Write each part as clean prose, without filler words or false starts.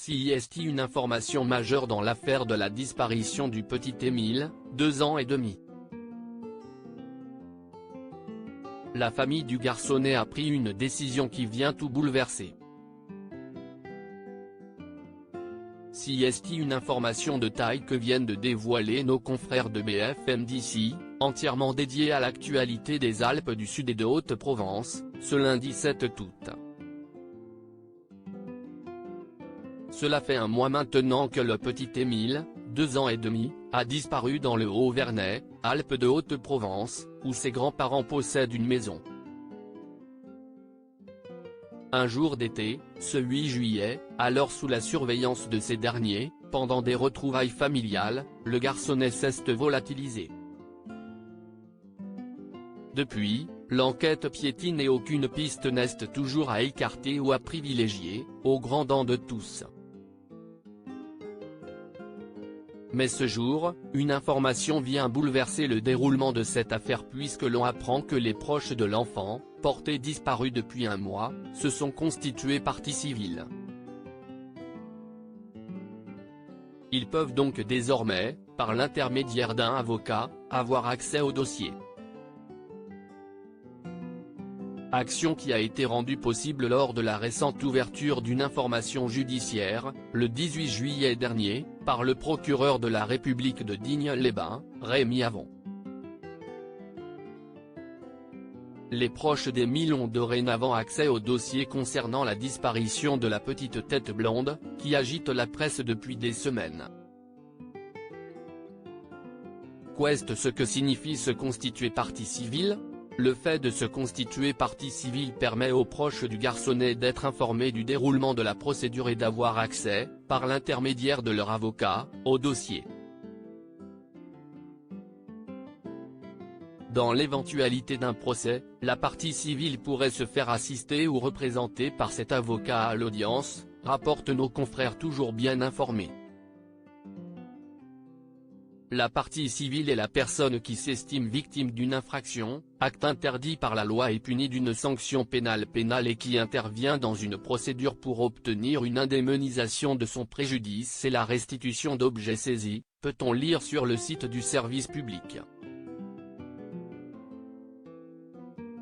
CIST une information majeure dans l'affaire de la disparition du petit Émile, 2 ans et demi. La famille du garçonnet a pris une décision qui vient tout bouleverser. CIST une information de taille que viennent de dévoiler nos confrères de BFM d'ici, entièrement dédiée à l'actualité des Alpes du Sud et de Haute-Provence, ce lundi 7 août. Cela fait un mois maintenant que le petit Émile, 2 ans et demi, a disparu dans le Haut-Vernay, Alpes de Haute-Provence, où ses grands-parents possèdent une maison. Un jour d'été, ce 8 juillet, alors sous la surveillance de ces derniers, pendant des retrouvailles familiales, le garçonnet s'est volatilisé. Depuis, l'enquête piétine et aucune piste n'est toujours à écarter ou à privilégier, au grand dam de tous. Mais ce jour, une information vient bouleverser le déroulement de cette affaire puisque l'on apprend que les proches de l'enfant, porté disparu depuis un mois, se sont constitués partie civile. Ils peuvent donc désormais, par l'intermédiaire d'un avocat, avoir accès au dossier. Action qui a été rendue possible lors de la récente ouverture d'une information judiciaire, le 18 juillet dernier, par le procureur de la République de Digne-les-Bains, Rémi Avon. Les proches d'Émile ont dorénavant accès au dossier concernant la disparition de la petite tête blonde, qui agite la presse depuis des semaines. Qu'est ce que signifie se constituer partie civile ? Le fait de se constituer partie civile permet aux proches du garçonnet d'être informés du déroulement de la procédure et d'avoir accès, par l'intermédiaire de leur avocat, au dossier. Dans l'éventualité d'un procès, la partie civile pourrait se faire assister ou représenter par cet avocat à l'audience, rapportent nos confrères toujours bien informés. La partie civile est la personne qui s'estime victime d'une infraction, acte interdit par la loi et puni d'une sanction pénale et qui intervient dans une procédure pour obtenir une indemnisation de son préjudice et la restitution d'objets saisis, peut-on lire sur le site du service public.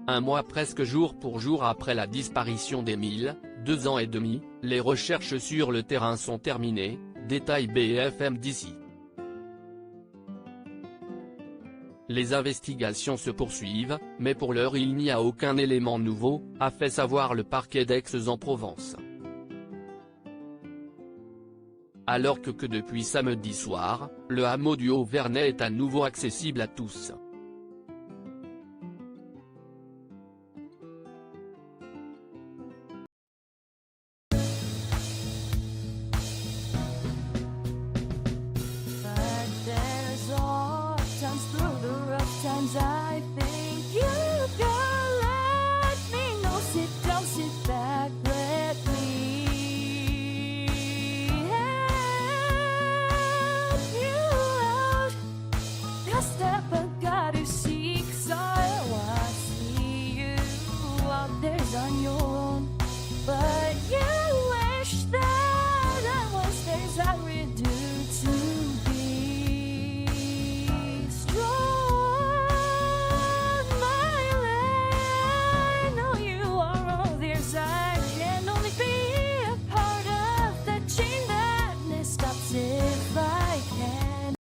Un mois presque jour pour jour après la disparition d'Émile, 2 ans et demi, les recherches sur le terrain sont terminées, détaille BFM d'ici. Les investigations se poursuivent, mais pour l'heure il n'y a aucun élément nouveau, a fait savoir le parquet d'Aix-en-Provence. Alors que depuis samedi soir, le hameau du Haut-Vernay est à nouveau accessible à tous. Times through the rough times I think